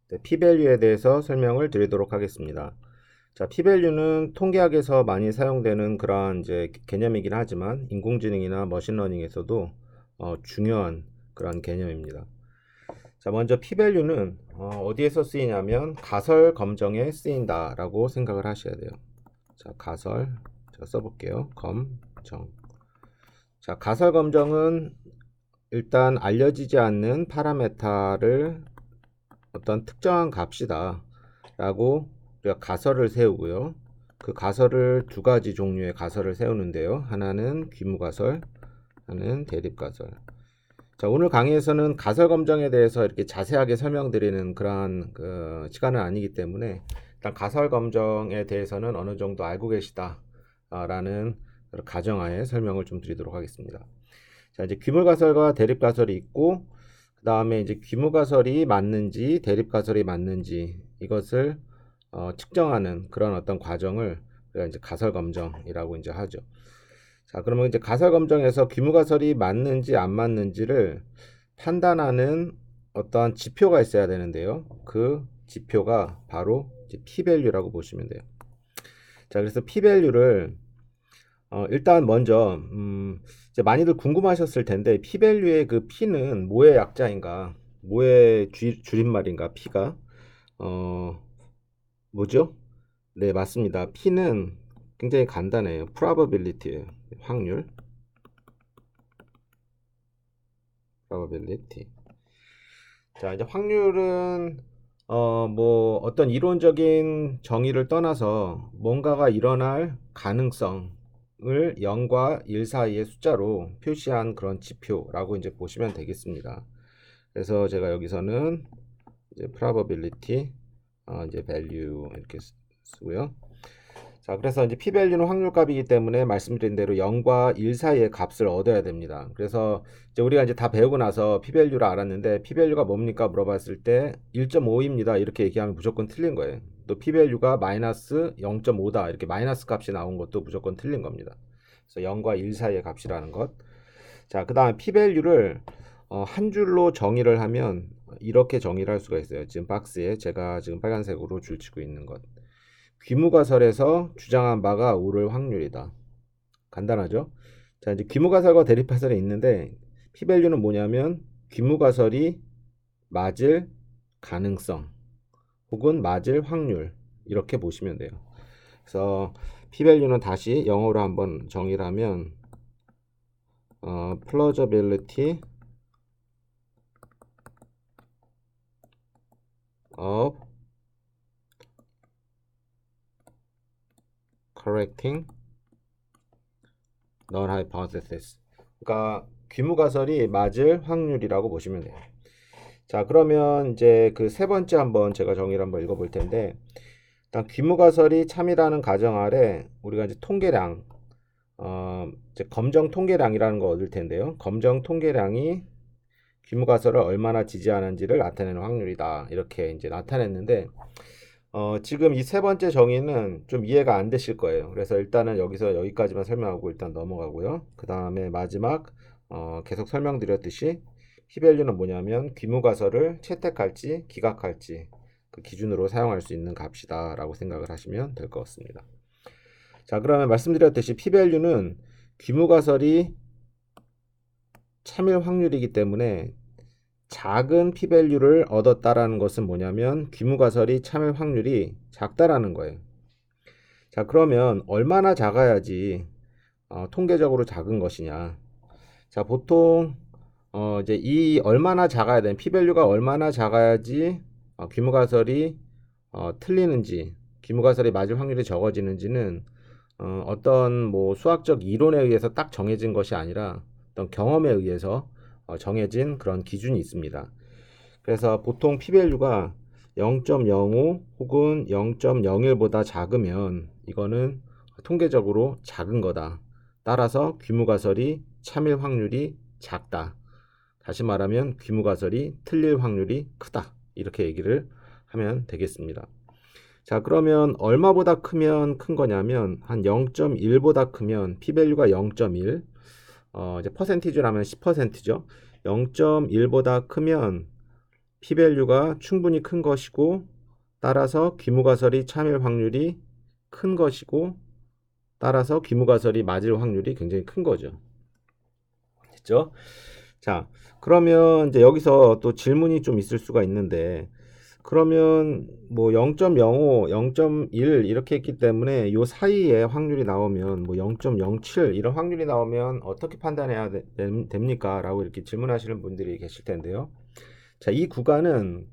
네, P밸류에 대해서 설명을 드리도록 하겠습니다. 자, P밸류는 통계학에서 많이 사용되는 그러한 이제 개념이긴 하지만 인공지능이나 머신러닝에서도 중요한 그런 개념입니다. 자, 먼저 P밸류는 어디에서 쓰이냐면 가설 검정에 쓰인다라고 생각을 하셔야 돼요. 자, 가설 제가 써볼게요. 검정. 자, 가설 검정은 일단 알려지지 않는 파라메타를 어떤 특정한 값이다 라고 우리가 가설을 세우고요. 그 가설을 두 가지 종류의 가설을 세우는데요. 하나는 귀무가설, 하나는 대립가설. 자, 오늘 강의에서는 가설 검정에 대해서 이렇게 자세하게 설명드리는 그러한 시간은 아니기 때문에 일단 가설 검정에 대해서는 어느 정도 알고 계시다 라는 가정하에 설명을 좀 드리도록 하겠습니다. 자, 이제 귀물가설과 대립가설이 있고 그 다음에 이제 귀무가설이 맞는지 대립가설이 맞는지 이것을 측정하는 그런 어떤 과정을 우리가 이제 가설 검정이라고 이제 하죠. 자, 그러면 이제 가설 검정에서 귀무가설이 맞는지 안 맞는지를 판단하는 어떠한 지표가 있어야 되는데요. 그 지표가 바로 이제 P밸류라고 보시면 돼요. 자, 그래서 P밸류를 일단 먼저 이제 많이들 궁금하셨을 텐데 P밸류의 그 P는 뭐의 약자인가, 뭐의 줄임말인가, P가 뭐죠? 네, 맞습니다. P는 굉장히 간단해요. probability예요. 확률, probability. 자, 이제 확률은 뭐 어떤 이론적인 정의를 떠나서 뭔가가 일어날 가능성을 0과 1 사이의 숫자로 표시한 그런 지표라고 이제 보시면 되겠습니다. 그래서 제가 여기서는 이제 probability 이제 value 이렇게 쓰고요. 자, 그래서 이제 P밸류는 확률값이기 때문에 말씀드린 대로 0과 1 사이의 값을 얻어야 됩니다. 그래서 이제 우리가 이제 다 배우고 나서 P밸류를 알았는데 P밸류가 뭡니까 물어봤을 때 1.5입니다. 이렇게 얘기하면 무조건 틀린 거예요. 또 P밸류가 마이너스 0.5다. 이렇게 마이너스 값이 나온 것도 무조건 틀린 겁니다. 그래서 0과 1 사이의 값이라는 것. 자, 그 다음 P밸류를 한 줄로 정의를 하면 이렇게 정의를 할 수가 있어요. 지금 박스에 제가 지금 빨간색으로 줄치고 있는 것. 귀무가설에서 주장한 바가 옳을 확률이다. 간단하죠? 자, 이제 귀무가설과 대립가설이 있는데 P밸류는 뭐냐면 귀무가설이 맞을 가능성 혹은 맞을 확률 이렇게 보시면 돼요. 그래서 P밸류는 다시 영어로 한번 정의를 하면 plausibility of correcting null hypothesis. 그러니까 귀무가설이 맞을 확률이라고 보시면 돼요. 자, 그러면 이제 그 세 번째 한번 제가 정의를 한번 읽어볼 텐데, 일단 귀무가설이 참이라는 가정 아래 우리가 이제 통계량, 이제 검정 통계량이라는 거 얻을 텐데요. 검정 통계량이 귀무가설을 얼마나 지지하는지를 나타내는 확률이다. 이렇게 이제 나타냈는데, 지금 이 세 번째 정의는 좀 이해가 안 되실 거예요. 그래서 일단은 여기서 여기까지만 설명하고 일단 넘어가고요. 그 다음에 마지막 계속 설명드렸듯이 P밸류는 뭐냐면 귀무가설을 채택할지 기각할지 그 기준으로 사용할 수 있는 값이다 라고 생각을 하시면 될 것 같습니다. 자, 그러면 말씀드렸듯이 P밸류는 귀무가설이 참일 확률이기 때문에 작은 P밸류를 얻었다라는 것은 뭐냐면 귀무가설이 참일 확률이 작다라는 거예요. 자, 그러면 얼마나 작아야지 통계적으로 작은 것이냐. 자, 보통 이제 이 얼마나 작아야 되는 P밸류가 얼마나 작아야지 귀무가설이 틀리는지, 귀무가설이 맞을 확률이 적어지는지는 어떤 뭐 수학적 이론에 의해서 딱 정해진 것이 아니라 어떤 경험에 의해서 정해진 그런 기준이 있습니다. 그래서 보통 P밸류가 0.05 혹은 0.01보다 작으면 이거는 통계적으로 작은 거다. 따라서 귀무가설이 참일 확률이 작다. 다시 말하면 귀무가설이 틀릴 확률이 크다. 이렇게 얘기를 하면 되겠습니다. 자, 그러면 얼마보다 크면 큰 거냐면 한 0.1보다 크면 P밸류가 0.1 이제 퍼센티지로 하면 10%죠. 0.1보다 크면 P-밸류가 충분히 큰 것이고 따라서 귀무가설이 참일 확률이 큰 것이고 따라서 귀무가설이 맞을 확률이 굉장히 큰 거죠. 됐죠? 자, 그러면 이제 여기서 또 질문이 좀 있을 수가 있는데 그러면 뭐 0.05, 0.1 이렇게 했기 때문에 요 사이에 확률이 나오면 뭐 0.07 이런 확률이 나오면 어떻게 판단해야 됩니까? 라고 이렇게 질문하시는 분들이 계실 텐데요. 자, 이 구간은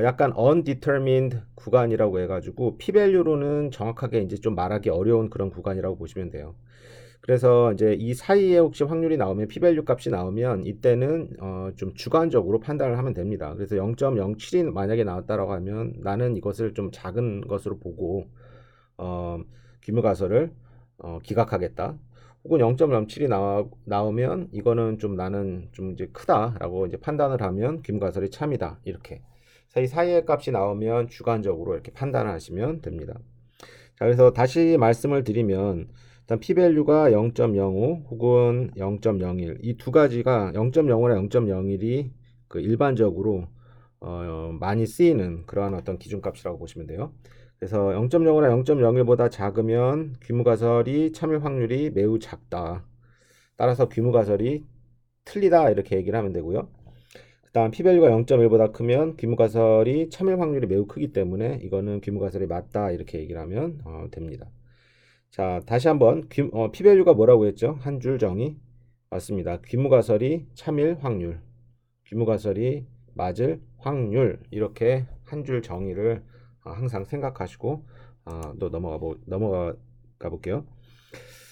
약간 undetermined 구간이라고 해가지고 p-value로는 정확하게 이제 좀 말하기 어려운 그런 구간이라고 보시면 돼요. 그래서 이제 이 사이에 혹시 확률이 나오면 p-value 값이 나오면 이때는 좀 주관적으로 판단을 하면 됩니다. 그래서 0.07이 만약에 나왔다라고 하면 나는 이것을 좀 작은 것으로 보고 어, 귀무가설을 기각하겠다. 혹은 0.07이 나오면 이거는 좀 나는 좀 이제 크다라고 이제 판단을 하면 귀무가설이 참이다. 이렇게. 이 사이의 값이 나오면 주관적으로 이렇게 판단을 하시면 됩니다. 자, 그래서 다시 말씀을 드리면 일단 p-value가 0.05 혹은 0.01 이 두 가지가 0.05나 0.01이 그 일반적으로 많이 쓰이는 그러한 어떤 기준값이라고 보시면 돼요. 그래서 0.05나 0.01보다 작으면 귀무가설이 참일 확률이 매우 작다. 따라서 귀무가설이 틀리다 이렇게 얘기를 하면 되고요. 그 다음 p-value가 0.1보다 크면 귀무가설이 참일 확률이 매우 크기 때문에 이거는 귀무가설이 맞다 이렇게 얘기를 하면 됩니다. 자, 다시 한번 p-value가 뭐라고 했죠? 한 줄 정의 맞습니다. 귀무가설이 참일 확률, 귀무가설이 맞을 확률 이렇게 한 줄 정의를 항상 생각하시고 또 넘어가 볼게요.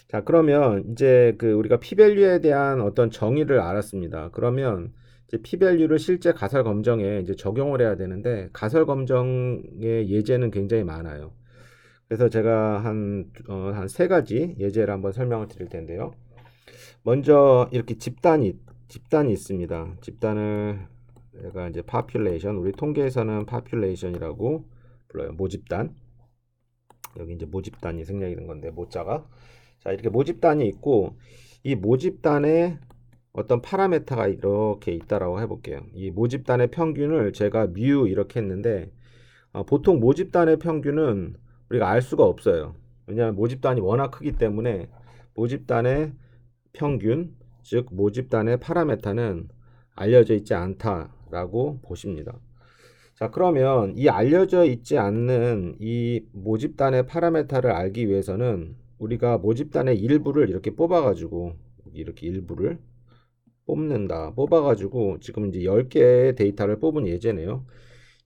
자, 그러면 이제 그 우리가 p-value에 대한 어떤 정의를 알았습니다. 그러면 이제 p-value를 실제 가설 검정에 이제 적용을 해야 되는데 가설 검정의 예제는 굉장히 많아요. 그래서 제가 한 세 가지 예제를 한번 설명을 드릴 텐데요. 먼저 이렇게 집단이 있습니다. 집단을 내가 이제 population, 우리 통계에서는 population이라고 불러요. 모집단. 여기 이제 모집단이 생략이 된 건데 모자가. 자, 이렇게 모집단이 있고 이 모집단에 어떤 파라메타가 이렇게 있다라고 해볼게요. 이 모집단의 평균을 제가 뮤 이렇게 했는데 보통 모집단의 평균은 우리가 알 수가 없어요. 왜냐하면 모집단이 워낙 크기 때문에 모집단의 평균, 즉 모집단의 파라메타는 알려져 있지 않다라고 보십니다. 자, 그러면 이 알려져 있지 않는 이 모집단의 파라메타를 알기 위해서는 우리가 모집단의 일부를 이렇게 뽑아가지고 이렇게 일부를 뽑아가지고 지금 이제 10개의 데이터를 뽑은 예제네요.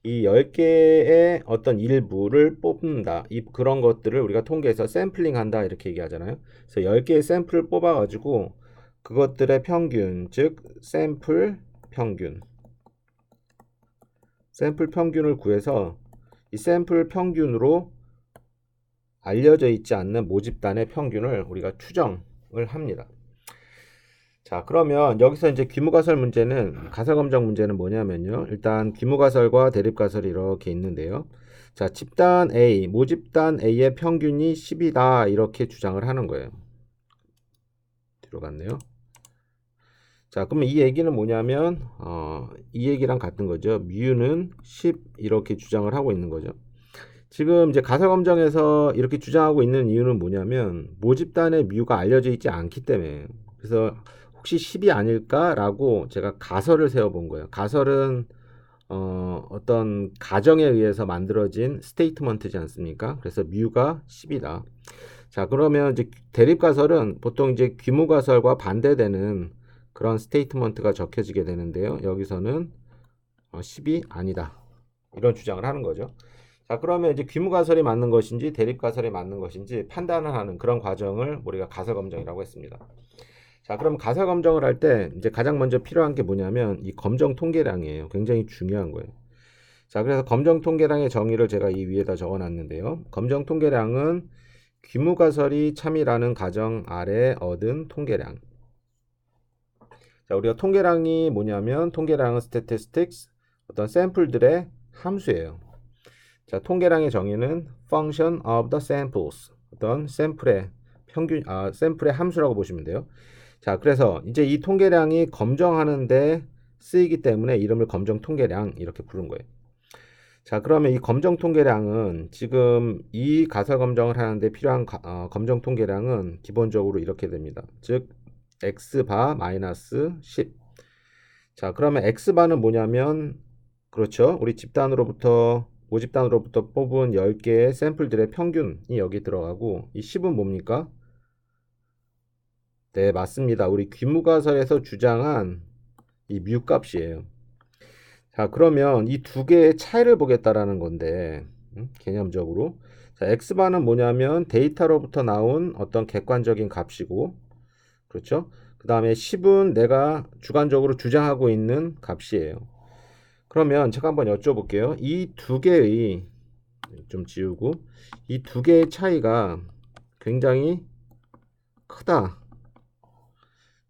이 10개의 어떤 일부를 뽑는다. 그런 것들을 우리가 통계에서 샘플링 한다 이렇게 얘기하잖아요. 그래서 10개의 샘플을 뽑아가지고 그것들의 평균, 즉 샘플 평균을 구해서 이 샘플 평균으로 알려져 있지 않는 모집단의 평균을 우리가 추정을 합니다. 자, 그러면 여기서 이제 귀무가설 문제는 가설 검정 문제는 뭐냐면요. 일단 귀무가설과 대립가설이 이렇게 있는데요. 자, 집단 A, 모집단 A의 평균이 10이다 이렇게 주장을 하는 거예요. 뒤로 갔네요. 자, 그러면 이 얘기는 뭐냐면 이 얘기랑 같은 거죠. 뮤는 10 이렇게 주장을 하고 있는 거죠. 지금 이제 가설 검정에서 이렇게 주장하고 있는 이유는 뭐냐면 모집단의 뮤가 알려져 있지 않기 때문에. 그래서 혹시 10이 아닐까라고 제가 가설을 세워본 거예요. 가설은 어떤 가정에 의해서 만들어진 스테이트먼트지 않습니까? 그래서 뮤가 10이다. 자, 그러면 이제 대립 가설은 보통 이제 귀무 가설과 반대되는 그런 스테이트먼트가 적혀지게 되는데요. 여기서는 10이 아니다. 이런 주장을 하는 거죠. 자, 그러면 이제 귀무 가설이 맞는 것인지 대립 가설이 맞는 것인지 판단을 하는 그런 과정을 우리가 가설 검정이라고 했습니다. 자, 그럼 가설 검정을 할 때 이제 가장 먼저 필요한 게 뭐냐면 이 검정 통계량이에요. 굉장히 중요한 거예요. 자, 그래서 검정 통계량의 정의를 제가 이 위에다 적어 놨는데요. 검정 통계량은 귀무가설이 참이라는 가정 아래 얻은 통계량. 자, 우리가 통계량이 뭐냐면 통계량은 statistics, 어떤 샘플들의 함수예요. 자, 통계량의 정의는 function of the samples, 어떤 샘플의 샘플의 함수라고 보시면 돼요. 자, 그래서 이제 이 통계량이 검정하는데 쓰이기 때문에 이름을 검정 통계량 이렇게 부른 거예요. 자, 그러면 이 검정 통계량은 지금 이 가설 검정을 하는데 필요한 검정 통계량은 기본적으로 이렇게 됩니다. 즉 x바 마이너스 10. 자, 그러면 x바는 뭐냐면 그렇죠. 우리 집단으로부터 모집단으로부터 뽑은 10개의 샘플들의 평균이 여기 들어가고 이 10은 뭡니까? 네, 맞습니다. 우리 귀무가설에서 주장한 이 뮤 값이에요. 자, 그러면 이 두 개의 차이를 보겠다라는 건데, 개념적으로. 자, x바는 뭐냐면 데이터로부터 나온 어떤 객관적인 값이고, 그렇죠? 그 다음에 10은 내가 주관적으로 주장하고 있는 값이에요. 그러면 제가 한번 여쭤볼게요. 이 두 개의, 좀 지우고, 이 두 개의 차이가 굉장히 크다.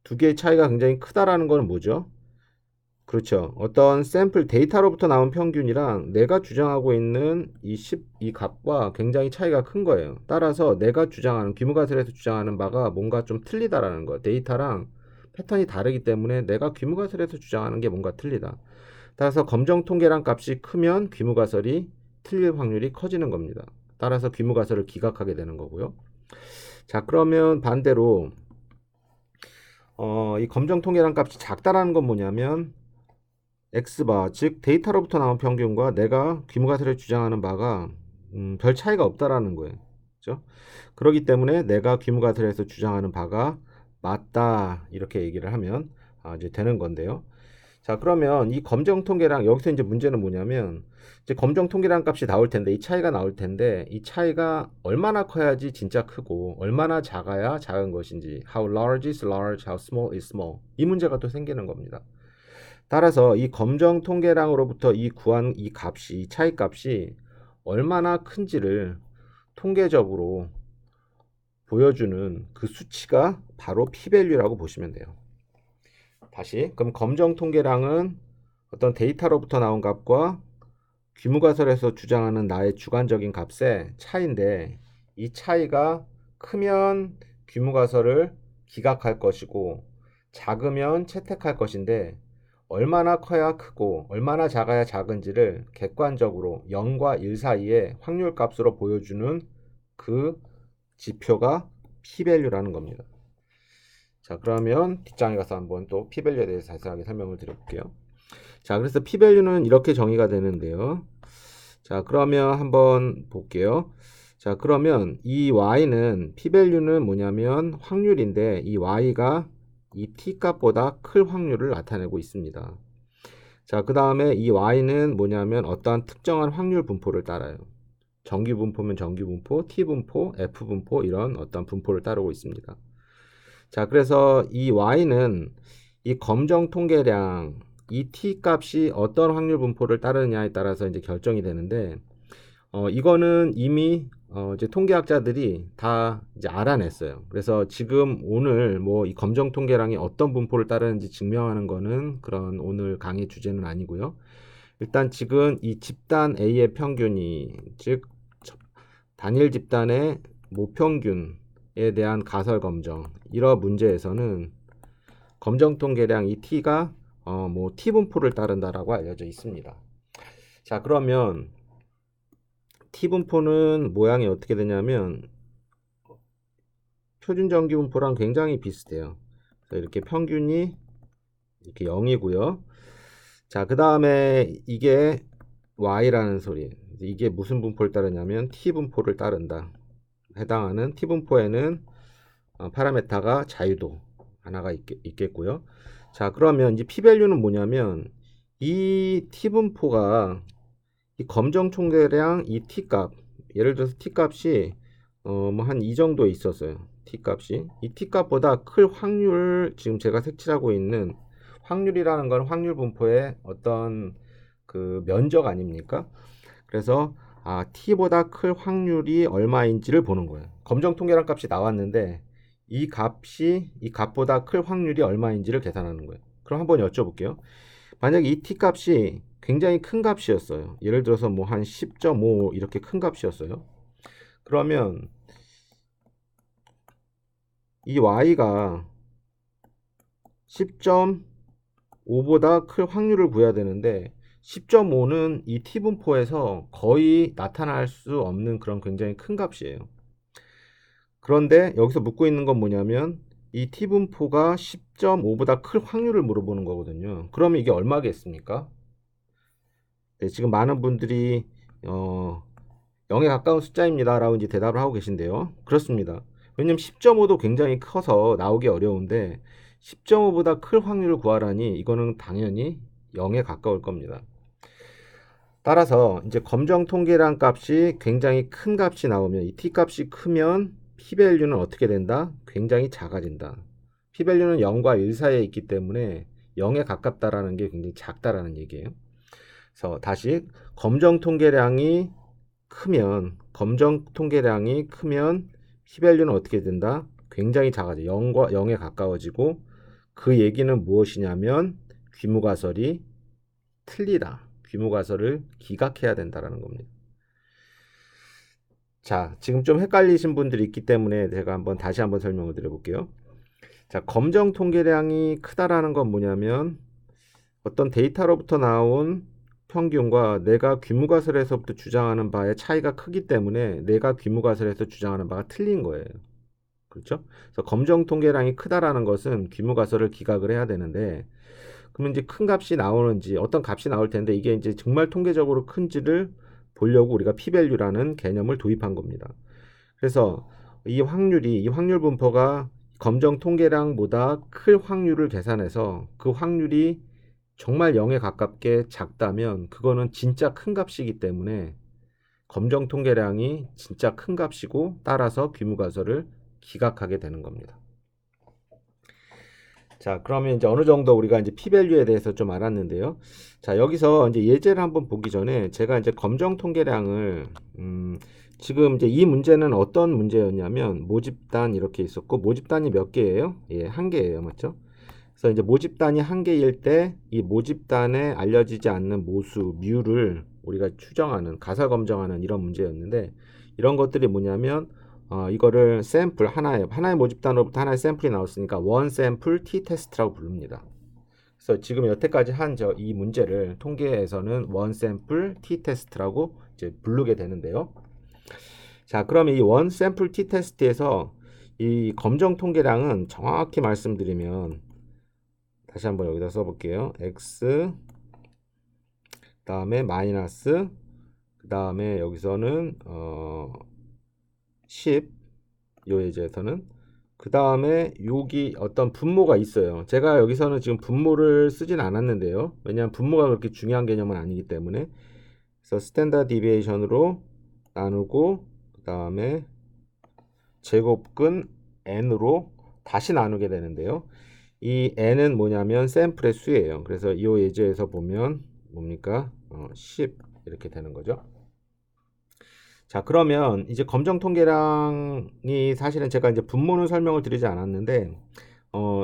두 개의 차이가 굉장히 크다라는 건 뭐죠? 그렇죠. 어떤 샘플 데이터로부터 나온 평균이랑 내가 주장하고 있는 이 값과 굉장히 차이가 큰 거예요. 따라서 내가 주장하는 귀무가설에서 주장하는 바가 뭔가 좀 틀리다라는 거예요. 데이터랑 패턴이 다르기 때문에 내가 귀무가설에서 주장하는 게 뭔가 틀리다. 따라서 검정 통계량 값이 크면 귀무가설이 틀릴 확률이 커지는 겁니다. 따라서 귀무가설을 기각하게 되는 거고요. 자, 그러면 반대로 이 검정 통계량 값이 작다라는 건 뭐냐면 x바 즉 데이터로부터 나온 평균과 내가 귀무가설에 주장하는 바가 별 차이가 없다라는 거예요. 그렇죠? 그렇기 때문에 내가 귀무가설에서 주장하는 바가 맞다 이렇게 얘기를 하면 이제 되는 건데요. 자, 그러면 이 검정 통계량 여기서 이제 문제는 뭐냐면 이제 검정 통계량 값이 나올 텐데 이 차이가 나올 텐데 이 차이가 얼마나 커야지 진짜 크고 얼마나 작아야 작은 것인지 how large is large, how small is small 이 문제가 또 생기는 겁니다. 따라서 이 검정 통계량으로부터 이 구한 이 값이 이 차이 값이 얼마나 큰지를 통계적으로 보여주는 그 수치가 바로 p-value라고 보시면 돼요. 다시 그럼 검정 통계량은 어떤 데이터로부터 나온 값과 귀무가설에서 주장하는 나의 주관적인 값의 차이인데 이 차이가 크면 귀무가설을 기각할 것이고 작으면 채택할 것인데 얼마나 커야 크고 얼마나 작아야 작은지를 객관적으로 0과 1 사이의 확률 값으로 보여주는 그 지표가 p-value라는 겁니다. 자, 그러면 뒷장에 가서 한번 또 p-value에 대해서 자세하게 설명을 드려볼게요. 자, 그래서 p-value는 이렇게 정의가 되는데요. 자, 그러면 한번 볼게요. 자, 그러면 이 y는 p-value는 뭐냐면 확률인데 이 y가 이 t 값보다 클 확률을 나타내고 있습니다. 자, 그 다음에 이 y는 뭐냐면 어떠한 특정한 확률 분포를 따라요. 정기 분포면 정기 분포, t 분포, f 분포 이런 어떤 분포를 따르고 있습니다. 자, 그래서 이 y는 이 검정 통계량 이 t 값이 어떤 확률 분포를 따르느냐에 따라서 이제 결정이 되는데 이거는 이미 이제 통계학자들이 다 이제 알아냈어요. 그래서 지금 오늘 뭐 이 검정 통계량이 어떤 분포를 따르는지 증명하는 거는 그런 오늘 강의 주제는 아니고요. 일단 지금 이 집단 A의 평균이 즉 단일 집단의 모평균에 대한 가설 검정 이런 문제에서는 검정 통계량 이 t가 뭐 t 분포를 따른다라고 알려져 있습니다. 자, 그러면 t 분포는 모양이 어떻게 되냐면 표준 정기 분포랑 굉장히 비슷해요. 그래서 이렇게 평균이 이렇게 0이고요. 자, 그 다음에 이게 y라는 소리. 이게 무슨 분포를 따르냐면 t 분포를 따른다. 해당하는 t 분포에는 파라메타가 자유도 하나가 있겠고요. 자, 그러면 이제 p-value는 뭐냐면 이 t 분포가 이 검정 총계량 이 t 값 예를 들어서 t 값이 뭐 한 이 정도 있었어요. t 값이 이 t 값보다 클 확률 지금 제가 색칠하고 있는 확률이라는 건 확률 분포의 어떤 그 면적 아닙니까? 그래서 t보다 클 확률이 얼마인지를 보는 거예요. 검정 통계량 값이 나왔는데 이 값보다 클 확률이 얼마인지를 계산하는 거예요. 그럼 한번 여쭤볼게요. 만약에 이 t 값이 굉장히 큰 값이었어요. 예를 들어서 뭐 한 10.5 이렇게 큰 값이었어요. 그러면 이 y가 10.5 5보다 클 확률을 구해야 되는데 10.5는 이 t분포에서 거의 나타날 수 없는 그런 굉장히 큰 값이에요. 그런데 여기서 묻고 있는 건 뭐냐면 이 t분포가 10.5보다 클 확률을 물어보는 거거든요. 그러면 이게 얼마겠습니까? 네, 지금 많은 분들이 0에 가까운 숫자입니다 라고 이제 대답을 하고 계신데요. 그렇습니다. 왜냐면 10.5도 굉장히 커서 나오기 어려운데 10.5보다 클 확률을 구하라니 이거는 당연히 0에 가까울 겁니다. 따라서 이제 검정 통계량 값이 굉장히 큰 값이 나오면 이 t 값이 크면 p-value는 어떻게 된다? 굉장히 작아진다. p-value는 0과 1 사이에 있기 때문에 0에 가깝다라는 게 굉장히 작다라는 얘기예요. 그래서 다시 검정 통계량이 크면 p-value는 어떻게 된다? 굉장히 작아져. 0과 0에 가까워지고 그 얘기는 무엇이냐면 귀무가설이 틀리다. 귀무가설을 기각해야 된다라는 겁니다. 자, 지금 좀 헷갈리신 분들이 있기 때문에 제가 다시 한번 설명을 드려볼게요. 자, 검정 통계량이 크다라는 건 뭐냐면 어떤 데이터로부터 나온 평균과 내가 귀무가설에서부터 주장하는 바의 차이가 크기 때문에 내가 귀무가설에서 주장하는 바가 틀린 거예요. 그렇죠? 그래서 검정 통계량이 크다라는 것은 귀무가설을 기각을 해야 되는데 그러면 이제 큰 값이 나오는지 어떤 값이 나올 텐데 이게 이제 정말 통계적으로 큰지를 보려고 우리가 p-value라는 개념을 도입한 겁니다. 그래서 이 확률 분포가 검정 통계량보다 클 확률을 계산해서 그 확률이 정말 0에 가깝게 작다면 그거는 진짜 큰 값이기 때문에 검정 통계량이 진짜 큰 값이고 따라서 귀무가설을 기각하게 되는 겁니다. 자, 그러면 이제 어느 정도 우리가 이제 p-value에 대해서 좀 알았는데요. 자, 여기서 이제 예제를 한번 보기 전에 제가 이제 검정 통계량을 지금 이제 이 문제는 어떤 문제였냐면 모집단 이렇게 있었고 모집단이 몇 개예요? 예, 한 개예요. 맞죠? 그래서 이제 모집단이 한 개일 때 이 모집단에 알려지지 않는 모수 뮤를 우리가 추정하는 가설 검정하는 이런 문제였는데 이런 것들이 뭐냐면 이거를 샘플 하나의 모집단으로부터 하나의 샘플이 나왔으니까 원 샘플 t 테스트라고 부릅니다. 그래서 지금 여태까지 한 이 문제를 통계에서는 원 샘플 t 테스트라고 이제 부르게 되는데요. 자, 그러면 이 원 샘플 t 테스트에서 이 검정 통계량은 정확히 말씀드리면 다시 한번 여기다 써볼게요. x 그다음에 마이너스 그다음에 여기서는 10 요 예제에서는 그다음에 여기 어떤 분모가 있어요. 제가 여기서는 지금 분모를 쓰진 않았는데요. 왜냐하면 분모가 그렇게 중요한 개념은 아니기 때문에 그래서 스탠다드 디비에이션으로 나누고 그다음에 제곱근 n으로 다시 나누게 되는데요. 이 n은 뭐냐면 샘플의 수예요. 그래서 이 예제에서 보면 뭡니까? 10 이렇게 되는 거죠. 자, 그러면 이제 검정 통계량이 사실은 제가 이제 분모는 설명을 드리지 않았는데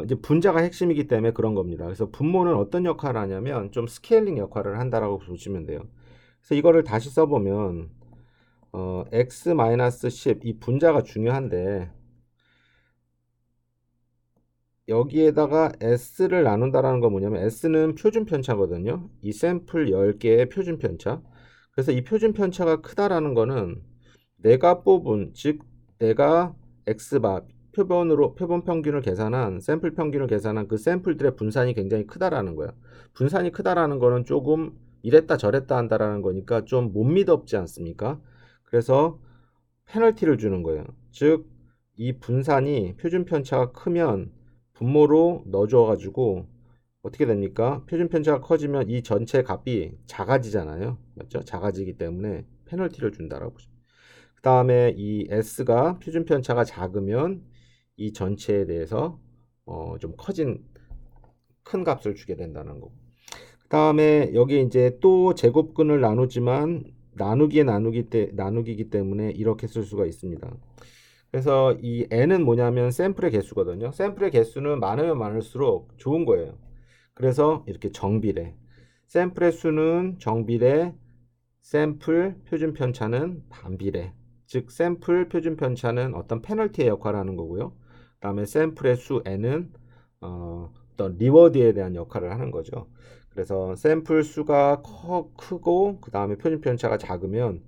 이제 분자가 핵심이기 때문에 그런 겁니다. 그래서 분모는 어떤 역할을 하냐면 좀 스케일링 역할을 한다라고 보시면 돼요. 그래서 이거를 다시 써보면 x-10 이 분자가 중요한데 여기에다가 s를 나눈다라는 건 뭐냐면 s는 표준 편차거든요. 이 샘플 10개의 표준 편차. 그래서 이 표준 편차가 크다라는 거는 내가 뽑은 즉 내가 x바 표본 평균을 계산한 샘플 평균을 계산한 그 샘플들의 분산이 굉장히 크다라는 거야. 분산이 크다라는 거는 조금 이랬다 저랬다 한다라는 거니까 좀 못 믿었지 않습니까? 그래서 페널티를 주는 거예요. 즉 이 분산이 표준 편차가 크면 분모로 넣어줘 가지고 어떻게 됩니까? 표준 편차가 커지면 이 전체 값이 작아지잖아요. 맞죠? 작아지기 때문에 페널티를 준다라고 보죠. 그 다음에 이 S가 표준 편차가 작으면 이 전체에 대해서 좀 커진 큰 값을 주게 된다는 거. 그 다음에 여기 이제 또 제곱근을 나누지만 나누기이기 때문에 이렇게 쓸 수가 있습니다. 그래서 이 n은 뭐냐면 샘플의 개수거든요. 샘플의 개수는 많으면 많을수록 좋은 거예요. 그래서 이렇게 정비례. 샘플의 수는 정비례, 샘플 표준 편차는 반비례. 즉 샘플 표준 편차는 어떤 페널티의 역할을 하는 거고요. 그다음에 샘플의 수 n은 어떤 리워드에 대한 역할을 하는 거죠. 그래서 샘플 수가 크고 그 다음에 표준 편차가 작으면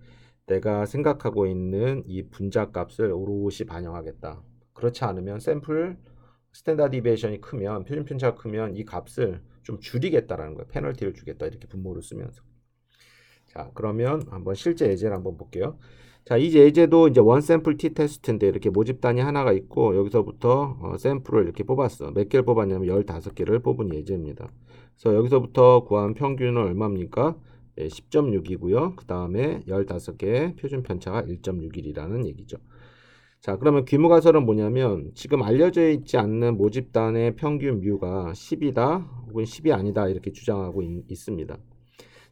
내가 생각하고 있는 이 분자 값을 오롯이 반영하겠다. 그렇지 않으면 샘플 스탠다드 디비에이션이 크면 표준 편차가 크면 이 값을 좀 줄이겠다라는 거예요. 페널티를 주겠다 이렇게 분모를 쓰면서. 자, 그러면 한번 실제 예제를 한번 볼게요. 자, 이 예제도 이제 원 샘플 t 테스트인데 이렇게 모집단이 하나가 있고 여기서부터 샘플을 이렇게 뽑았어. 몇 개를 뽑았냐면 15개를 뽑은 예제입니다. 그래서 여기서부터 구한 평균은 얼마입니까? 10.6이고요. 그 다음에 15개의 표준 편차가 1.61이라는 얘기죠. 자, 그러면 귀무가설은 뭐냐면 지금 알려져 있지 않는 모집단의 평균 뮤가 10이다 혹은 10이 아니다 이렇게 주장하고 있습니다.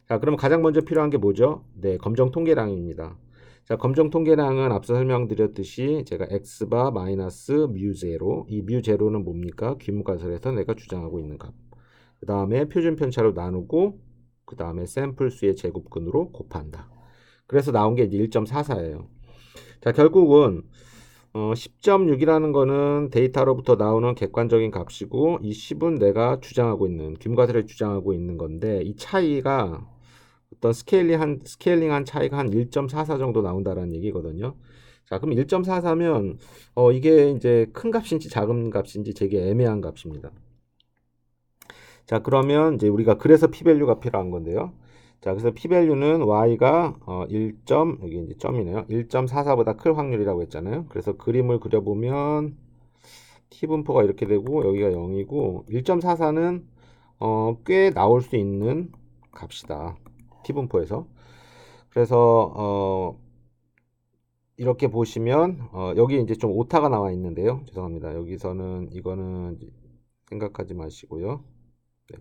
자, 그럼 가장 먼저 필요한 게 뭐죠? 네, 검정 통계량입니다. 자, 검정 통계량은 앞서 설명드렸듯이 제가 x바 마이너스 뮤 제로, 이 뮤 제로는 뭡니까? 귀무가설에서 내가 주장하고 있는 값. 그 다음에 표준 편차로 나누고 그 다음에 샘플 수의 제곱근으로 곱한다. 그래서 나온 게 이제 1.44예요. 자, 결국은 10.6이라는 거는 데이터로부터 나오는 객관적인 값이고 이 10은 내가 주장하고 있는 귀무가설에 주장하고 있는 건데 이 차이가 어떤 스케일링한 차이가 한 1.44 정도 나온다라는 얘기거든요. 자, 그럼 1.44면 이게 이제 큰 값인지 작은 값인지 되게 애매한 값입니다. 자, 그러면 이제 우리가 그래서 p-밸류가 필요한 건데요. 자, 그래서 p-밸류는 y가 1. 여기 이제 점이네요. 1.44보다 클 확률이라고 했잖아요. 그래서 그림을 그려보면 t분포가 이렇게 되고 여기가 0이고 1.44는 꽤 나올 수 있는 값이다. t분포에서. 그래서 이렇게 보시면 여기 이제 좀 오타가 나와 있는데요. 죄송합니다. 여기서는 이거는 생각하지 마시고요. 네.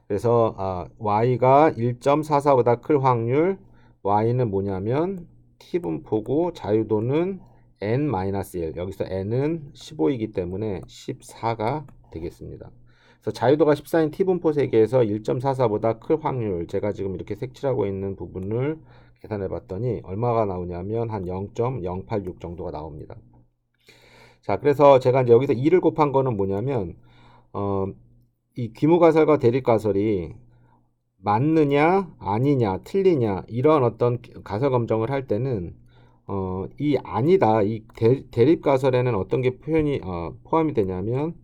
그래서 y가 1.44보다 클 확률, y는 뭐냐면 t분포고 자유도는 n-1, 여기서 n은 15이기 때문에 14가 되겠습니다. 그래서 자유도가 14인 t분포 세계에서 1.44보다 클 확률, 제가 지금 이렇게 색칠하고 있는 부분을 계산해 봤더니 얼마가 나오냐면 한 0.086 정도가 나옵니다. 자, 그래서 제가 이제 여기서 2를 곱한 거는 뭐냐면 이 귀무가설과 대립가설이 맞느냐 아니냐 틀리냐 이런 어떤 가설 검정을 할 때는 이 아니다 이 대립가설에는 어떤 게 포함이 되냐면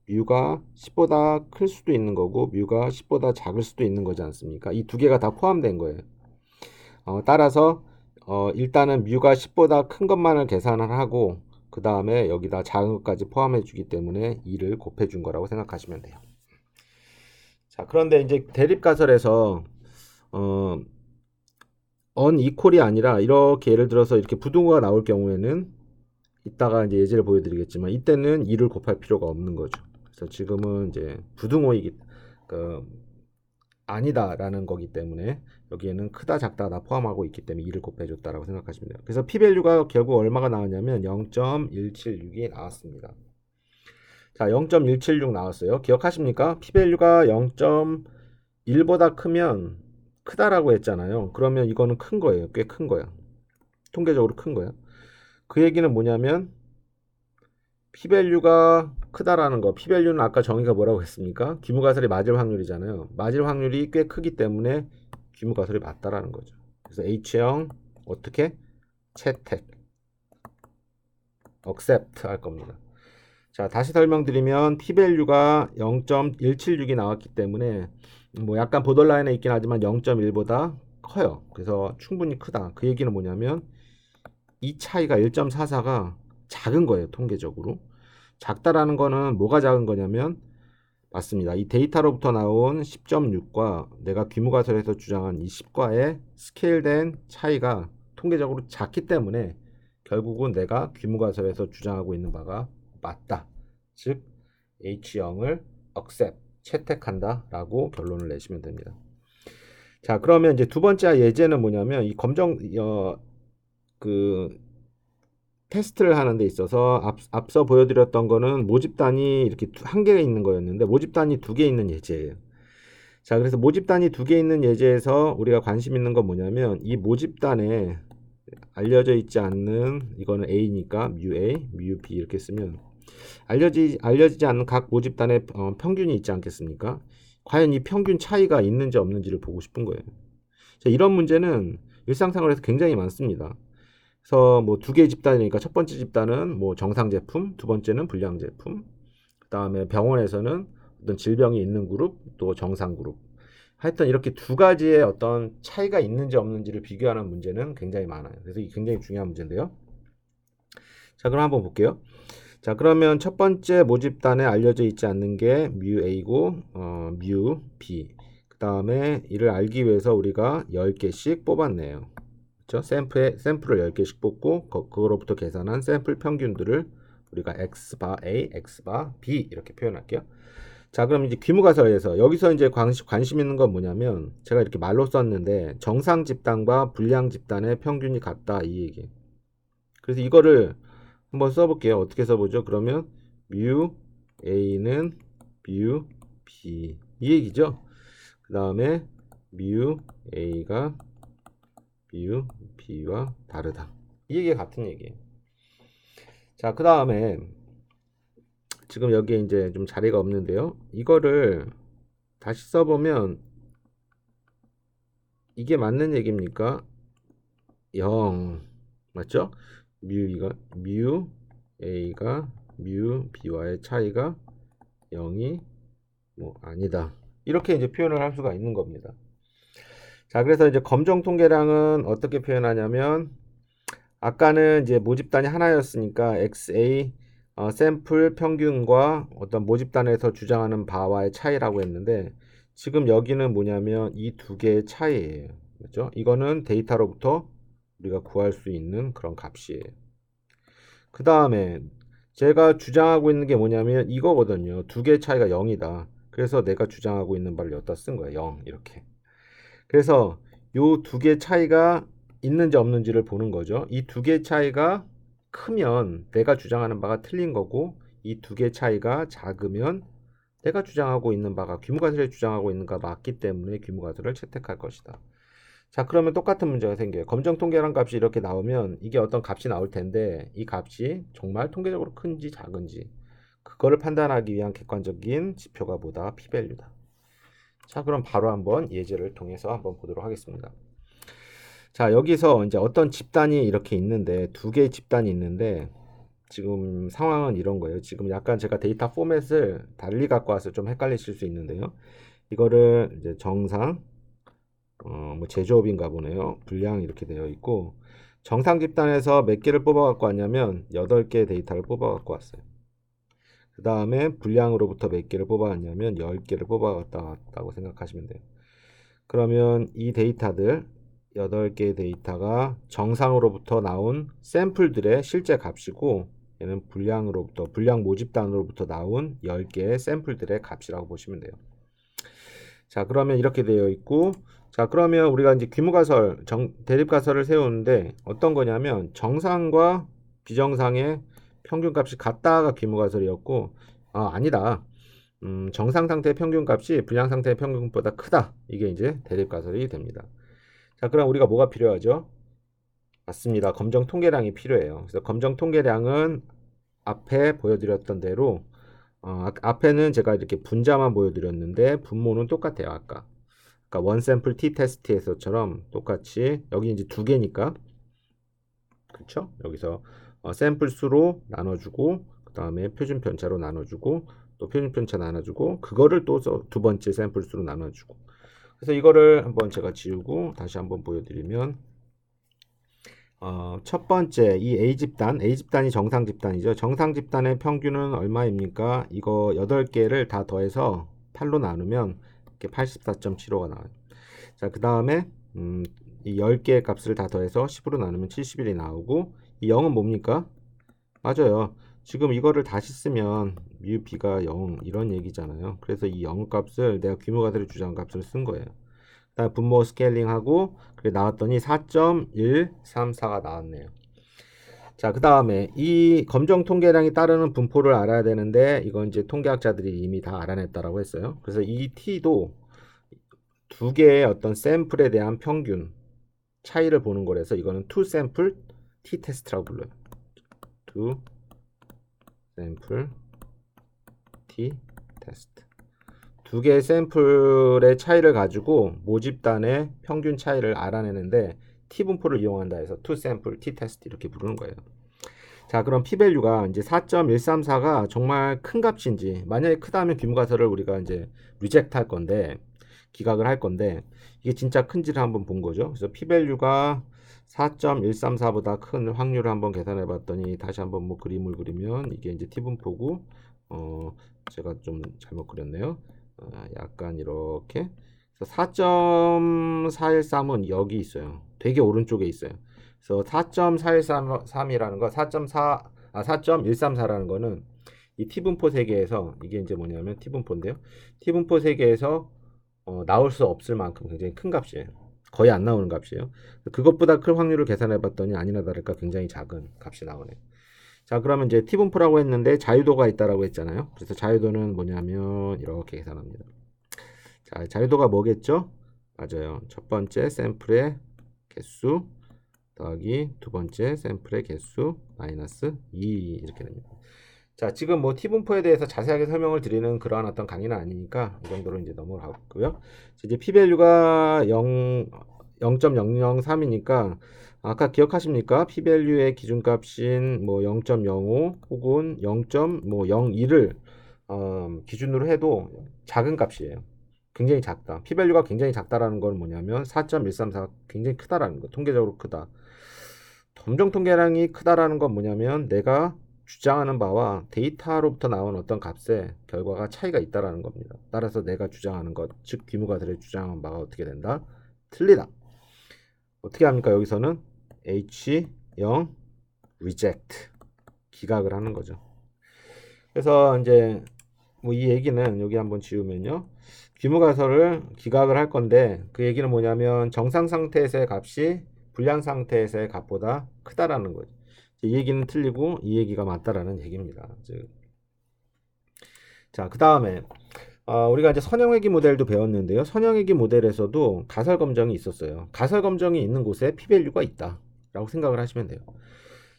뮤가 10보다 클 수도 있는 거고 뮤가 10보다 작을 수도 있는 거지 않습니까? 이 두 개가 다 포함된 거예요. 따라서 일단은 뮤가 10보다 큰 것만을 계산을 하고 그 다음에 여기다 작은 것까지 포함해 주기 때문에 2를 곱해 준 거라고 생각하시면 돼요. 자, 그런데 이제 대립가설에서 언이퀄이 아니라 이렇게 예를 들어서 이렇게 부등호가 나올 경우에는 이따가 이제 예제를 보여드리겠지만 이때는 2를 곱할 필요가 없는 거죠. 그래서 지금은 이제 부등호이기 아니다라는 거기 때문에 여기에는 크다 작다 다 포함하고 있기 때문에 2를 곱해줬다라고 생각하시면 돼요. 그래서 p-밸류가 결국 얼마가 나왔냐면 0.176이 나왔습니다. 자, 0.176 나왔어요. 기억하십니까? p-밸류가 0.1보다 크면 크다라고 했잖아요. 그러면 이거는 큰 거예요. 꽤 큰 거야. 통계적으로 큰 거야. 그 얘기는 뭐냐면 p-밸류가 크다라는 거. p-밸류는 아까 정의가 뭐라고 했습니까? 귀무가설이 맞을 확률이잖아요. 맞을 확률이 꽤 크기 때문에 귀무가설이 맞다라는 거죠. 그래서 H형 어떻게? 채택 accept 할 겁니다. 자, 다시 설명드리면 p-밸류가 0.176이 나왔기 때문에 뭐 약간 보더라인에 있긴 하지만 0.1보다 커요. 그래서 충분히 크다. 그 얘기는 뭐냐면 이 차이가 1.44가 작은 거예요. 통계적으로. 작다라는 거는 뭐가 작은 거냐면 맞습니다. 이 데이터로부터 나온 10.6과 내가 귀무가설에서 주장한 이 10과의 스케일된 차이가 통계적으로 작기 때문에 결국은 내가 귀무가설에서 주장하고 있는 바가 맞다. 즉 H형을 accept, 채택한다 라고 결론을 내시면 됩니다. 자, 그러면 이제 두 번째 예제는 뭐냐면 이 테스트를 하는 데 있어서 앞서 보여드렸던 거는 모집단이 이렇게 한 개가 있는 거였는데 모집단이 두 개 있는 예제예요. 자, 그래서 모집단이 두 개 있는 예제에서 우리가 관심 있는 건 뭐냐면 이 모집단에 알려져 있지 않는 이거는 A니까 뮤 A, 뮤 B 이렇게 쓰면 알려지지 않는 각 모집단의 평균이 있지 않겠습니까? 과연 이 평균 차이가 있는지 없는지를 보고 싶은 거예요. 자, 이런 문제는 일상생활에서 굉장히 많습니다. 그래서 뭐 두 개의 집단이니까 첫 번째 집단은 뭐 정상 제품, 두 번째는 불량 제품, 그 다음에 병원에서는 어떤 질병이 있는 그룹, 또 정상 그룹. 하여튼 이렇게 두 가지의 어떤 차이가 있는지 없는지를 비교하는 문제는 굉장히 많아요. 그래서 이게 굉장히 중요한 문제인데요. 자, 그럼 한번 볼게요. 자, 그러면 첫 번째 모집단에 알려져 있지 않는 게 뮤 A고 뮤 B. 그 다음에 이를 알기 위해서 우리가 10개씩 뽑았네요. 그렇죠? 샘플을 10개씩 뽑고 그거로부터 계산한 샘플 평균들을 우리가 X바 A, X바 B 이렇게 표현할게요. 자, 그럼 이제 귀무가설에서 여기서 이제 관심 있는 건 뭐냐면 제가 이렇게 말로 썼는데 정상 집단과 불량 집단의 평균이 같다 이 얘기. 그래서 이거를 한번 써볼게요. 어떻게 써보죠? 그러면 뮤 A는 뮤 B 이 얘기죠. 그 다음에 뮤 A가 뮤 B와 다르다. 이 얘기가 같은 얘기예요. 자, 그 다음에 지금 여기에 이제 좀 자리가 없는데요. 이거를 다시 써보면 이게 맞는 얘기입니까? 0 맞죠? 뮤 A가 뮤 B와의 차이가 0이 뭐 아니다. 이렇게 이제 표현을 할 수가 있는 겁니다. 자, 그래서 이제 검정 통계량은 어떻게 표현하냐면 아까는 이제 모집단이 하나였으니까 XA 샘플 평균과 어떤 모집단에서 주장하는 바와의 차이라고 했는데 지금 여기는 뭐냐면 이 두 개의 차이예요. 그렇죠? 이거는 데이터로부터 우리가 구할 수 있는 그런 값이에요. 그 다음에 제가 주장하고 있는 게 뭐냐면 이거거든요. 두 개의 차이가 0이다. 그래서 내가 주장하고 있는 바를 여기다 쓴 거예요. 0 이렇게. 그래서 요 두 개의 차이가 있는지 없는지를 보는 거죠. 이 두 개의 차이가 크면 내가 주장하는 바가 틀린 거고 이 두 개의 차이가 작으면 내가 주장하고 있는 바가 귀무가설에 주장하고 있는 가 맞기 때문에 귀무가설을 채택할 것이다. 자, 그러면 똑같은 문제가 생겨요. 검정 통계란 값이 이렇게 나오면 이게 어떤 값이 나올 텐데 이 값이 정말 통계적으로 큰지 작은지 그거를 판단하기 위한 객관적인 지표가 뭐다? p-value다. 자, 그럼 바로 한번 예제를 통해서 한번 보도록 하겠습니다. 자, 여기서 이제 어떤 집단이 이렇게 있는데 두 개의 집단이 있는데 지금 상황은 이런 거예요. 지금 약간 제가 데이터 포맷을 달리 갖고 와서 좀 헷갈리실 수 있는데요. 이거를 이제 정상 뭐 제조업인가 보네요. 불량 이렇게 되어 있고 정상 집단에서 몇 개를 뽑아 갖고 왔냐면 8개 데이터를 뽑아 갖고 왔어요. 그 다음에 불량으로부터 몇 개를 뽑아 왔냐면 10개를 뽑아 왔다고 생각하시면 돼요. 그러면 이 데이터들 8개 데이터가 정상으로부터 나온 샘플들의 실제 값이고 얘는 불량 모집단으로부터 나온 10개의 샘플들의 값이라고 보시면 돼요. 자, 그러면 이렇게 되어 있고 자, 그러면 우리가 이제 귀무가설, 대립가설을 세우는데 어떤 거냐면 정상과 비정상의 평균값이 같다가 귀무가설이었고 아니다. 정상 상태의 평균값이 불량 상태의 평균보다 크다. 이게 이제 대립가설이 됩니다. 자, 그럼 우리가 뭐가 필요하죠? 맞습니다. 검정 통계량이 필요해요. 그래서 검정 통계량은 앞에 보여드렸던 대로 앞에는 제가 이렇게 분자만 보여드렸는데 분모는 똑같아요. 아까 원 샘플 t 테스트에서처럼 똑같이 여기 이제 두 개니까 그렇죠? 여기서 샘플 수로 나눠주고 그 다음에 표준 편차로 나눠주고 또 표준 편차 나눠주고 그거를 또 두 번째 샘플 수로 나눠주고 그래서 이거를 한번 제가 지우고 다시 한번 보여드리면 첫 번째 이 A집단이 정상 집단이죠. 정상 집단의 평균은 얼마입니까? 이거 8개를 다 더해서 8로 나누면 이렇게 84.75가 나와요. 자, 그 다음에 이 10개의 값을 다 더해서 10으로 나누면 71이 나오고 이 0은 뭡니까? 맞아요. 지금 이거를 다시 쓰면 뮤 b가 0 이런 얘기잖아요. 그래서 이 0 값을 내가 귀무가설의 주장 값을 쓴 거예요. 그다음 분모 스케일링하고 그래 나왔더니 4.134가 나왔네요. 자, 그 다음에 이 검정 통계량이 따르는 분포를 알아야 되는데 이건 이제 통계학자들이 이미 다 알아냈다라고 했어요. 그래서 이 t도 두 개의 어떤 샘플에 대한 평균 차이를 보는 거라서 이거는 투 샘플 t 테스트라고 불러요. 투 샘플 t 테스트. 두 개의 샘플의 차이를 가지고 모집단의 평균 차이를 알아내는데 t 분포를 이용한다 해서 to sample t test 이렇게 부르는 거예요. 자, 그럼 p-value가 이제 4.134가 정말 큰 값인지, 만약에 크다면 규모가설을 우리가 이제 리젝트 할 건데, 기각을 할 건데, 이게 진짜 큰지를 한번 본 거죠. 그래서 p-value가 4.134보다 큰 확률을 한번 계산해 봤더니, 다시 한번 뭐 그림을 그리면, 이게 이제 t분포고, 제가 좀 잘못 그렸네요. 약간 이렇게. 4.413은 여기 있어요. 되게 오른쪽에 있어요. 그래서 4.413이라는 거, 4.134라는 거는 이 t분포 세계에서 이게 이제 뭐냐면 t분포인데요. t분포 세계에서 나올 수 없을 만큼 굉장히 큰 값이에요. 거의 안 나오는 값이에요. 그것보다 큰 확률을 계산해 봤더니 아니나 다를까 굉장히 작은 값이 나오네요. 자, 그러면 이제 t분포라고 했는데 자유도가 있다라고 했잖아요. 그래서 자유도는 뭐냐면 이렇게 계산합니다. 자, 자유도가 뭐겠죠? 맞아요. 첫 번째 샘플의 개수 더하기 두 번째 샘플의 개수 마이너스 2 이렇게 됩니다. 자, 지금 뭐 t분포에 대해서 자세하게 설명을 드리는 그러한 어떤 강의는 아니니까 이 정도로 이제 넘어가고요. 이제 p-value가 0.003이니까 아까 기억하십니까? p-value의 기준값인 뭐 0.05 혹은 0.01을 기준으로 해도 작은 값이에요. 굉장히 작다. p-value가 굉장히 작다라는 건 뭐냐면 4.134가 굉장히 크다라는 거. 통계적으로 크다. 검정 통계량이 크다라는 건 뭐냐면 내가 주장하는 바와 데이터로부터 나온 어떤 값의 결과가 차이가 있다라는 겁니다. 따라서 내가 주장하는 것, 즉 규모가들의 주장한 바가 어떻게 된다? 틀리다. 어떻게 합니까? 여기서는 H0 reject 기각을 하는 거죠. 그래서 이제 뭐 이 얘기는 여기 한번 지우면요. 규모가설을 기각을 할 건데 그 얘기는 뭐냐면 정상 상태에서의 값이 불량 상태에서의 값보다 크다라는 거죠. 이 얘기는 틀리고 이 얘기가 맞다라는 얘기입니다. 자, 그 다음에 우리가 이제 선형회귀 모델도 배웠는데요. 선형회귀 모델에서도 가설 검정이 있었어요. 가설 검정이 있는 곳에 p-value가 있다라고 생각을 하시면 돼요.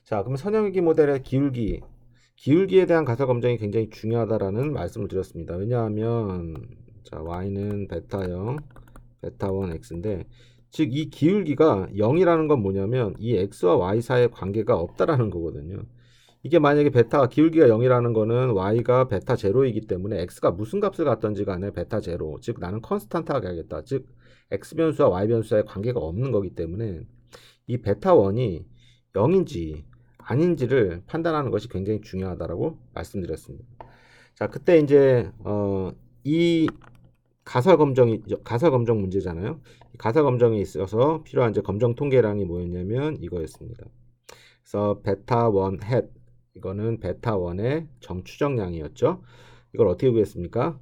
자, 그럼 선형회귀 모델의 기울기에 대한 가설 검정이 굉장히 중요하다라는 말씀을 드렸습니다. 왜냐하면 자, y는 베타 0, 베타 1 x인데 즉 이 기울기가 0이라는 건 뭐냐면 이 x와 y 사이의 관계가 없다라는 거거든요. 이게 만약에 베타 기울기가 0이라는 거는 y가 베타 제로이기 때문에 x가 무슨 값을 갖던지 간에 베타 제로, 즉 나는 컨스탄트하게 하겠다. 즉 x 변수와 y 변수 사이의 관계가 없는 거기 때문에 이 베타 1이 0인지 아닌지를 판단하는 것이 굉장히 중요하다라고 말씀드렸습니다. 자, 그때 이제 이 가설 검정 문제잖아요. 가설 검정에 있어서 필요한 이제 검정 통계량이 뭐였냐면 이거였습니다. 그래서 베타 1 햇 이거는 베타 1의 정추정량이었죠. 이걸 어떻게 구했습니까?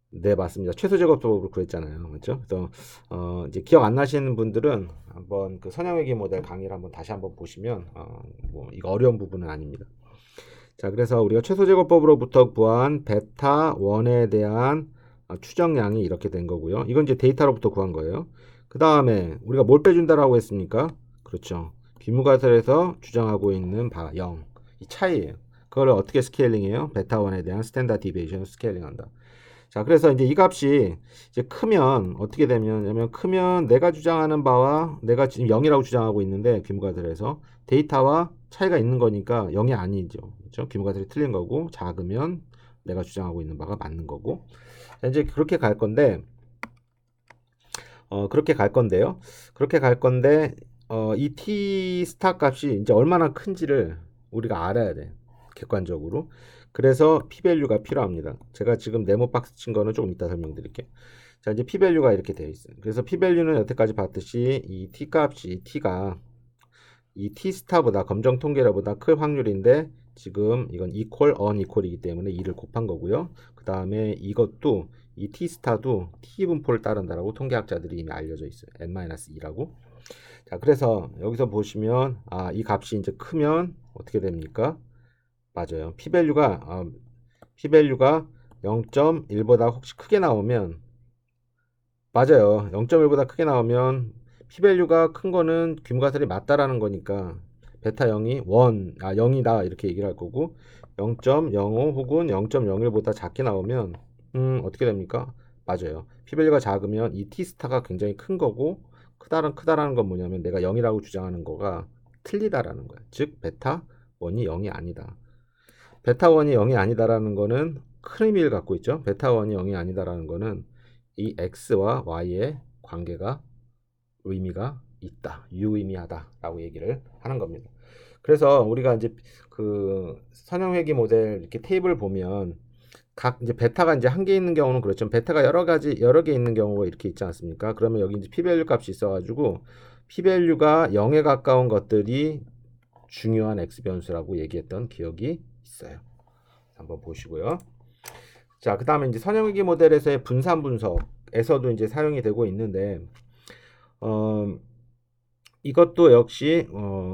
네, 맞습니다. 최소 제곱법으로 구했잖아요. 그렇죠? 그래서 이제 기억 안 나시는 분들은 한번 그 선형회귀 모델 강의를 한번 다시 한번 보시면 뭐 이거 어려운 부분은 아닙니다. 자, 그래서 우리가 최소 제곱법으로부터 구한 베타 1에 대한 추정량이 이렇게 된 거고요. 이건 이제 데이터로부터 구한 거예요. 그 다음에 우리가 뭘 빼준다라고 했습니까? 그렇죠. 비무가설에서 주장하고 있는 바 0. 이 차이예요. 그걸 어떻게 스케일링해요? 베타 1에 대한 스탠다드 디비에이션을 스케일링한다. 자, 그래서 이제 이 값이 이제 크면 어떻게 되냐면 크면 내가 주장하는 바와 내가 지금 0이라고 주장하고 있는데 규모가들에서 데이터와 차이가 있는 거니까 0이 아니죠. 그렇죠? 규모가들이 틀린 거고 작으면 내가 주장하고 있는 바가 맞는 거고. 자, 이제 그렇게 갈 건데 그렇게 갈 건데요. 그렇게 갈 건데 이 t 스타 값이 이제 얼마나 큰지를 우리가 알아야 돼. 객관적으로. 그래서 p-value가 필요합니다. 제가 지금 네모 박스 친 거는 조금 이따 설명드릴게요. 자, 이제 p-value가 이렇게 되어 있어요. 그래서 p-value는 여태까지 봤듯이 이 t 값이 t가 이 t 스타보다 검정 통계라보다 클 확률인데 지금 이건 equal, unequal이기 때문에 2를 곱한 거고요. 그 다음에 이것도 이 t 스타도 t 분포를 따른다라고 통계학자들이 이미 알려져 있어요. n-2라고. 자, 그래서 여기서 보시면 이 값이 이제 크면 어떻게 됩니까? 맞아요. p-value가 0.1보다 혹시 크게 나오면 맞아요. 0.1보다 크게 나오면 p-value가 큰 거는 규모가설이 맞다라는 거니까 베타 0이 0이다 이렇게 얘기를 할 거고 0.05 혹은 0.01보다 작게 나오면 어떻게 됩니까? 맞아요. P밸류가 작으면 이 T스타가 굉장히 큰 거고 크다라는 건 뭐냐면 내가 0이라고 주장하는 거가 틀리다라는 거야. 즉 베타 1이 0이 아니다. 베타 1이 0이 아니다라는 거는 큰 의미를 갖고 있죠. 베타 1이 0이 아니다라는 거는 이 X와 Y의 관계가 의미가 있다. 유의미하다라고 얘기를 하는 겁니다. 그래서 우리가 이제 그 선형회귀 모델 이렇게 테이블 보면 각 이제 베타가 이제 한 개 있는 경우는 그렇죠. 베타가 여러 개 있는 경우가 이렇게 있지 않습니까? 그러면 여기 이제 p-밸류 값이 있어가지고 p-밸류가 0에 가까운 것들이 중요한 x 변수라고 얘기했던 기억이 있어요. 한번 보시고요. 자, 그 다음에 이제 선형회귀 모델에서의 분산 분석에서도 이제 사용이 되고 있는데, 이것도 역시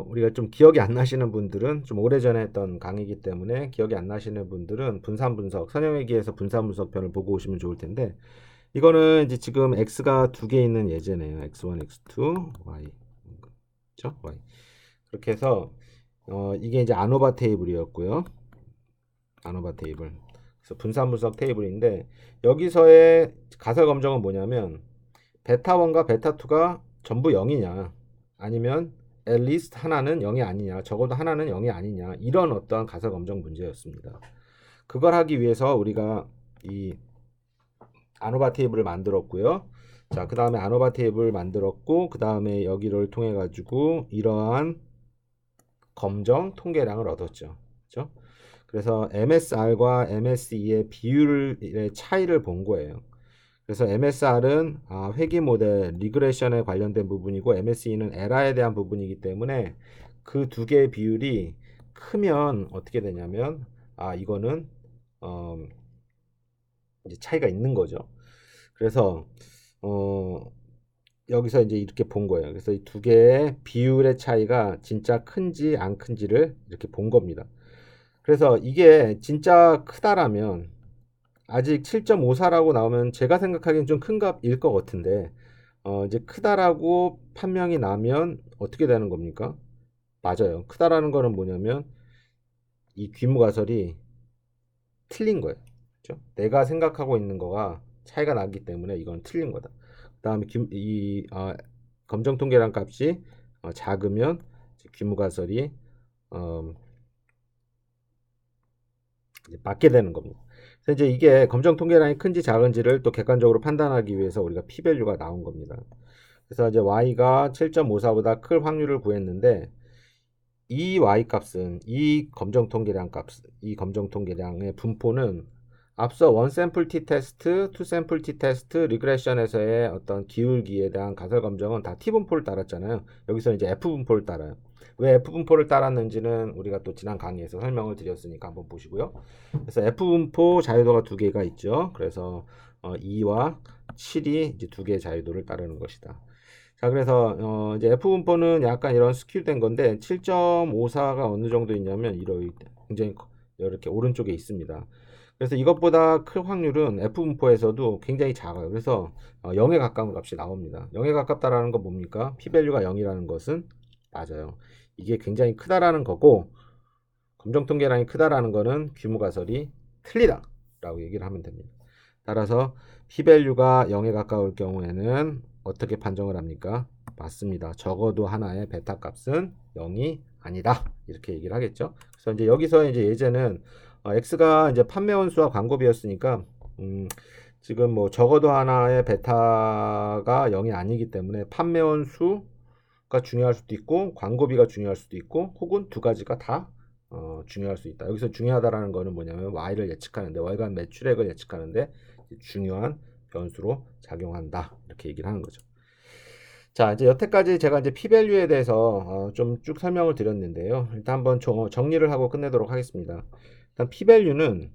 우리가 좀 기억이 안 나시는 분들은 좀 오래전에 했던 강의이기 때문에 기억이 안 나시는 분들은 분산 분석, 선형회귀에서 분산 분석 편을 보고 오시면 좋을 텐데, 이거는 이제 지금 x가 두 개 있는 예제네요. x1, x2, y. 그렇죠? y. 그렇게 해서 이게 이제 아노바 테이블이었고요. 아노바 테이블. 그래서 분산 분석 테이블인데 여기서의 가설 검정은 뭐냐면 베타 1과 베타 2가 전부 0이냐 아니면 at least 하나는 0이 아니냐 적어도 하나는 0이 아니냐 이런 어떠한 가설 검정 문제였습니다. 그걸 하기 위해서 우리가 이 아노바 테이블을 만들었고요. 자, 그 다음에 아노바 테이블을 만들었고 그 다음에 여기를 통해 가지고 이러한 검정 통계량을 얻었죠. 그렇죠? 그래서 MSR과 MSE의 비율의 차이를 본 거예요. 그래서 MSR은 회귀 모델 리그레션에 관련된 부분이고 MSE는 에라에 대한 부분이기 때문에 그 두 개의 비율이 크면 어떻게 되냐면 이거는 이제 차이가 있는 거죠. 그래서 여기서 이제 이렇게 본 거예요. 그래서 이 두 개의 비율의 차이가 진짜 큰지 안 큰지를 이렇게 본 겁니다. 그래서 이게 진짜 크다라면 아직 7.54라고 나오면 제가 생각하기엔 좀 큰 값일 것 같은데 이제 크다라고 판명이 나면 어떻게 되는 겁니까? 맞아요. 크다라는 거는 뭐냐면 이 귀무가설이 틀린 거예요. 그렇죠? 내가 생각하고 있는 거가 차이가 나기 때문에 이건 틀린 거다. 그다음에 검정 통계량 값이 작으면 귀무가설이 이제 맞게 되는 겁니다. 그래서 이제 이게 검정 통계량이 큰지 작은지를 또 객관적으로 판단하기 위해서 우리가 p-밸류가 나온 겁니다. 그래서 이제 y가 7.54보다 클 확률을 구했는데 이 y 값은 이 검정 통계량의 분포는 앞서 원 샘플 t 테스트, 투 샘플 t 테스트, 리그레션에서의 어떤 기울기에 대한 가설 검정은 다 t 분포를 따랐잖아요. 여기서 이제 f 분포를 따라요. 왜 f 분포를 따랐는지는 우리가 또 지난 강의에서 설명을 드렸으니까 한번 보시고요. 그래서 f 분포 자유도가 두 개가 있죠. 그래서 2와 7이 이제 두 개의 자유도를 따르는 것이다. 자, 그래서 이제 f 분포는 약간 이런 스큐된 건데 7.54가 어느 정도 있냐면 굉장히 이렇게 오른쪽에 있습니다. 그래서 이것보다 클 확률은 f 분포에서도 굉장히 작아요. 그래서 0에 가까운 값이 나옵니다. 0에 가깝다라는 건 뭡니까? p-밸류가 0이라는 것은 맞아요. 이게 굉장히 크다라는 거고 검정 통계량이 크다라는 거는 귀무가설이 틀리다 라고 얘기를 하면 됩니다. 따라서 p-밸류가 0에 가까울 경우에는 어떻게 판정을 합니까? 맞습니다. 적어도 하나의 베타 값은 0이 아니다. 이렇게 얘기를 하겠죠. 그래서 이제 여기서 이제 예제는 x가 이제 판매 원수와 광고비였으니까 지금 뭐 적어도 하나의 베타가 0이 아니기 때문에 판매 원수가 중요할 수도 있고 광고비가 중요할 수도 있고 혹은 두 가지가 다 중요할 수 있다. 여기서 중요하다라는 거는 뭐냐면 y를 예측하는데 월간 매출액을 예측하는데 중요한 변수로 작용한다. 이렇게 얘기를 하는 거죠. 자, 이제 여태까지 제가 이제 p-밸류에 대해서 좀 쭉 설명을 드렸는데요. 일단 한번 정리를 하고 끝내도록 하겠습니다. 일단 p-밸류는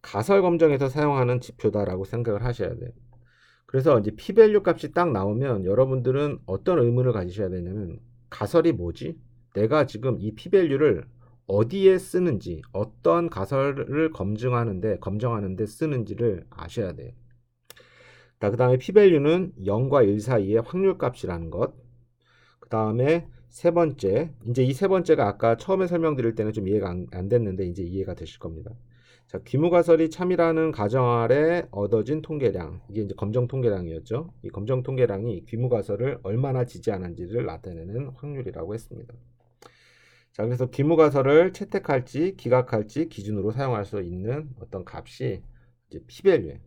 가설 검정에서 사용하는 지표다라고 생각을 하셔야 돼요. 그래서 이제 p-밸류 값이 딱 나오면 여러분들은 어떤 의문을 가지셔야 되냐면 가설이 뭐지? 내가 지금 이 p-밸류를 어디에 쓰는지, 어떤 가설을 검정하는데 쓰는지를 아셔야 돼요. 그 다음에 p-밸류는 0과 1 사이의 확률값이라는 것. 그 다음에 세 번째, 이제 이 세 번째가 아까 처음에 설명드릴 때는 좀 이해가 안 됐는데 이제 이해가 되실 겁니다. 자, 귀무가설이 참이라는 가정 아래 얻어진 통계량, 이게 이제 검정 통계량이었죠. 이 검정 통계량이 귀무가설을 얼마나 지지하는지를 나타내는 확률이라고 했습니다. 자, 그래서 귀무가설을 채택할지 기각할지 기준으로 사용할 수 있는 어떤 값이 이제 p-밸류예요.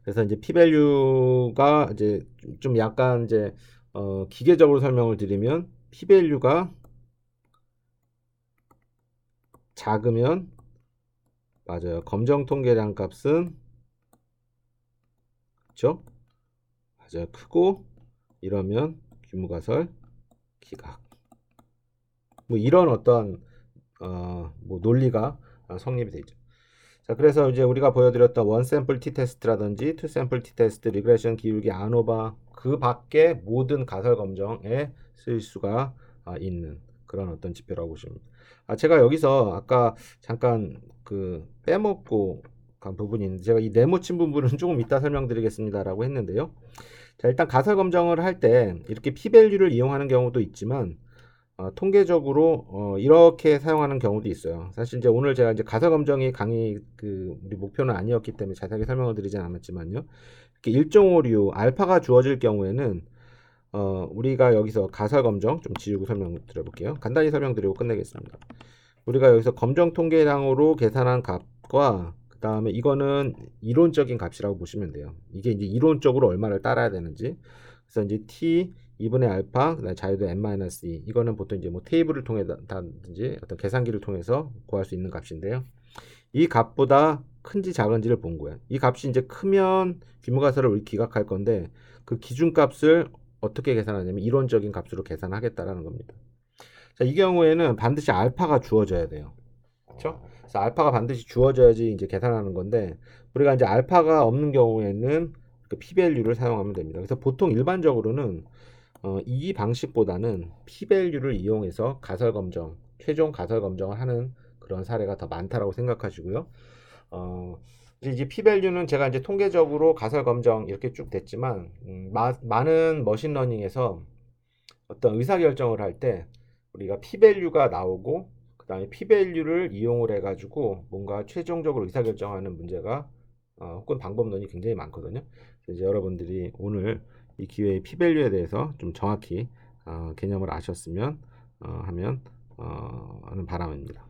그래서 이제 p-밸류가 이제 좀 약간 이제 기계적으로 설명을 드리면 p-밸류가 작으면 맞아요. 검정 통계량 값은 그렇죠? 맞아요. 크고 이러면 귀무가설 기각. 뭐 이런 어떤 뭐 논리가 성립이 되죠. 자, 그래서 이제 우리가 보여드렸던 원 샘플 t 테스트라든지 투 샘플 t 테스트, 리그레션 기울기 아노바 그 밖에 모든 가설 검정에 쓸 수가 있는 그런 어떤 지표라고 보시면 됩니다. 제가 여기서 아까 잠깐 그 빼먹고 간 부분이 있는데 제가 이 네모친 부분은 조금 이따 설명드리겠습니다라고 했는데요. 자, 일단 가설 검정을 할 때 이렇게 p-밸류를 이용하는 경우도 있지만 통계적으로 이렇게 사용하는 경우도 있어요. 사실 이제 오늘 제가 이제 가설 검정이 강의 우리 목표는 아니었기 때문에 자세하게 설명을 드리진 않았지만요. 이렇게 일정 오류 알파가 주어질 경우에는 우리가 여기서 가설 검정 좀 지우고 설명 드려볼게요. 간단히 설명드리고 끝내겠습니다. 우리가 여기서 검정 통계량으로 계산한 값과 그 다음에 이거는 이론적인 값이라고 보시면 돼요. 이게 이제 이론적으로 얼마를 따라야 되는지. 그래서 이제 t 2분의 알파, 그다음에 자유도 n-2 이거는 보통 이제 뭐 테이블을 통해서든지 어떤 계산기를 통해서 구할 수 있는 값인데요. 이 값보다 큰지 작은지를 본 거예요. 이 값이 이제 크면 귀무가설을 우리 기각할 건데 그 기준값을 어떻게 계산하냐면 이론적인 값으로 계산하겠다라는 겁니다. 자, 이 경우에는 반드시 알파가 주어져야 돼요. 그렇죠? 그래서 알파가 반드시 주어져야지 이제 계산하는 건데 우리가 이제 알파가 없는 경우에는 그 p-밸류를 사용하면 됩니다. 그래서 보통 일반적으로는 이 방식보다는 p-밸류를 이용해서 가설 검정, 최종 가설 검정을 하는 그런 사례가 더 많다라고 생각하시고요. 이제 p-밸류는 제가 이제 통계적으로 가설 검정 이렇게 쭉 됐지만 많은 머신러닝에서 어떤 의사결정을 할 때 우리가 p-밸류가 나오고 그 다음에 p-밸류를 이용을 해가지고 뭔가 최종적으로 의사결정하는 문제가 혹은 방법론이 굉장히 많거든요. 이제 여러분들이 오늘 이 기회에 p-밸류에 대해서 좀 정확히 개념을 아셨으면 하는 바람입니다.